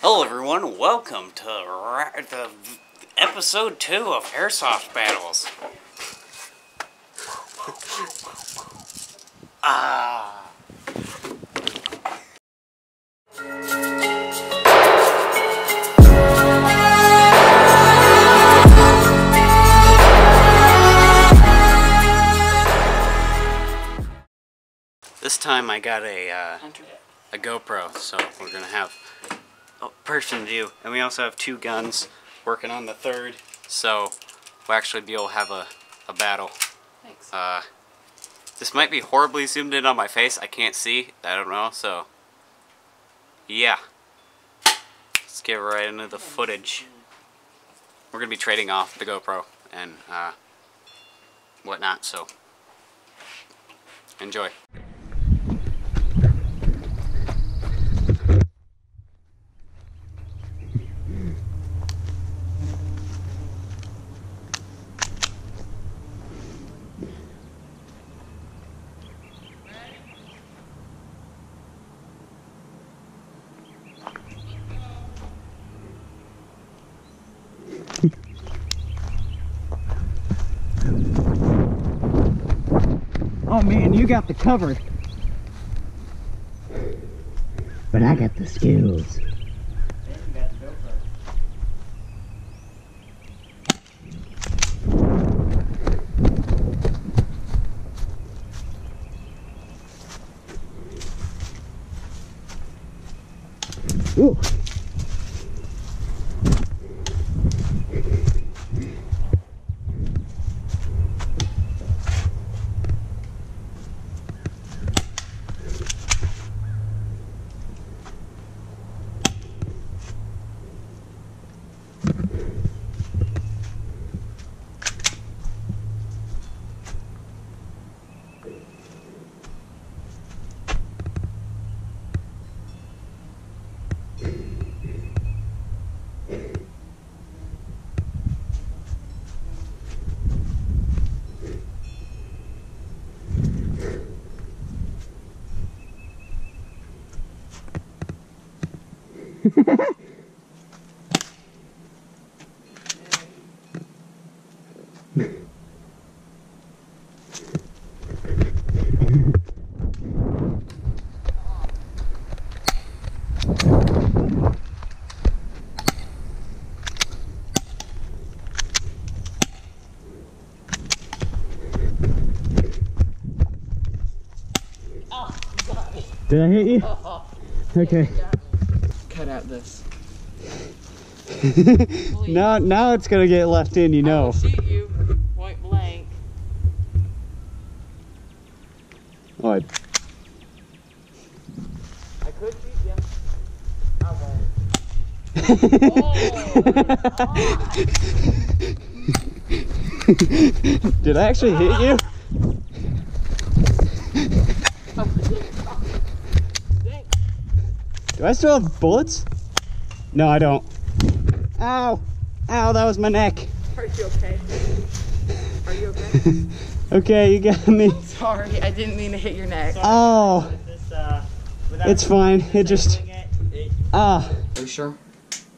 Hello everyone, welcome to the episode 2 of Airsoft Battles. This time I got a GoPro, so we're gonna have a person view, and we also have 2 guns working on the 3rd, so we'll actually be able to have a battle. Thanks. This might be horribly zoomed in on my face. I can't see. I don't know, so yeah. Let's get right into the footage. We're gonna be trading off the GoPro and whatnot, so enjoy. Oh man, you got the cover. But I got the skills. Ooh. Did I hit you? Okay. Cut out this. now it's gonna get left in, you know. I will shoot you point blank. What? I could shoot you. I won't. Did I actually hit you? Do I still have bullets? No, I don't. Ow! Ow, that was my neck. Are you okay? Are you okay? Okay, you got me. Sorry, I didn't mean to hit your neck. Oh! It's fine. It just... Ah! Are you sure?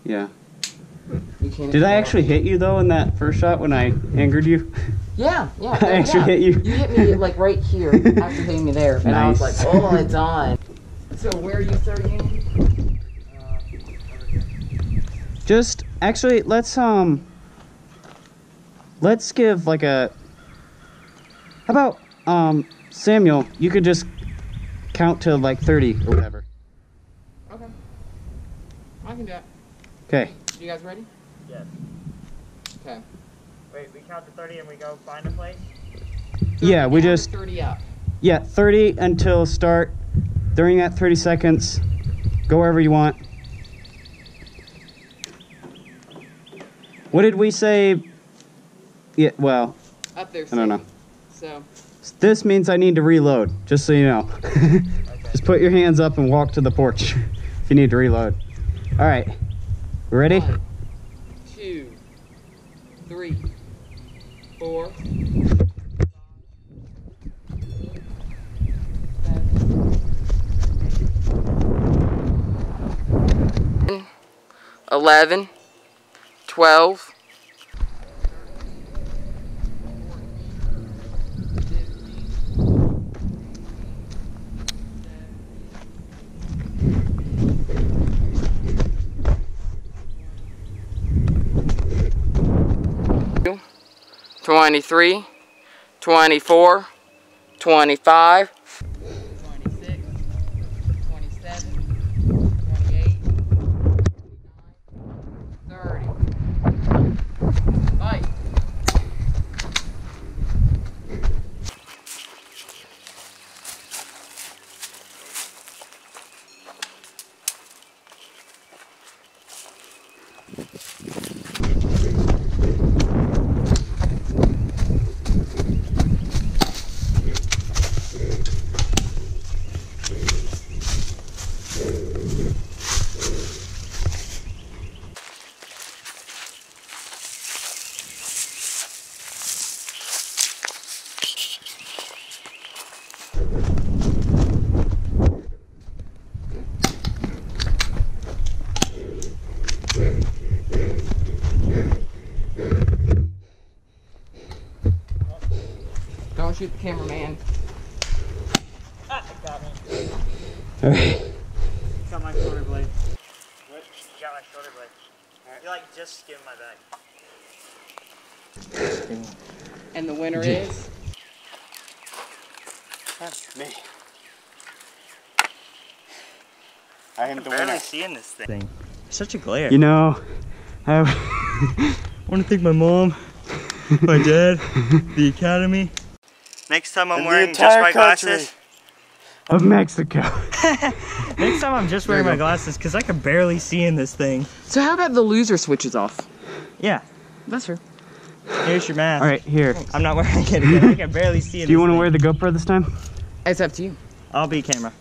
Yeah. You can't. Did I actually hit you, though, in that first shot when I angered you? Yeah. I actually hit you. You hit me, like, right here after hitting me there. And I was like, oh, it's on. So where are you starting? Just actually, let's give like a. How about Samuel? You could just count to like 30 or whatever. Okay. I can do that. Okay. You guys ready? Yes. Okay. Wait, we count to 30 and we go find a place? Yeah, we just. 30 up. Yeah, 30 until start. During that 30 seconds, go wherever you want. What did we say? Yeah, well, Up there. I don't know. So. This means I need to reload, just so you know. Okay. Just put your hands up and walk to the porch if you need to reload. All right, ready? 1, 2, 3, 4. 11, 12. Two, 23, 24, 25, 26, 27, 28, 30. Bye. Don't shoot the cameraman. Ah, it got me. Alright. Got my shoulder blade. What? Got my shoulder blade. You like just skimmed my back. And the winner is? That's me. I am the Barely winner. seeing this thing. Such a glare. You know, I want to thank my mom, my dad, the academy. Next time I'm wearing just my glasses. of Mexico. Next time I'm just wearing my glasses because I can barely see in this thing. So how about the loser switches off? Yeah. That's true. Here's your mask. All right, here. I'm not wearing it again. I can barely see in Do you this want to thing. wear the GoPro this time? It's up to you. I'll be camera.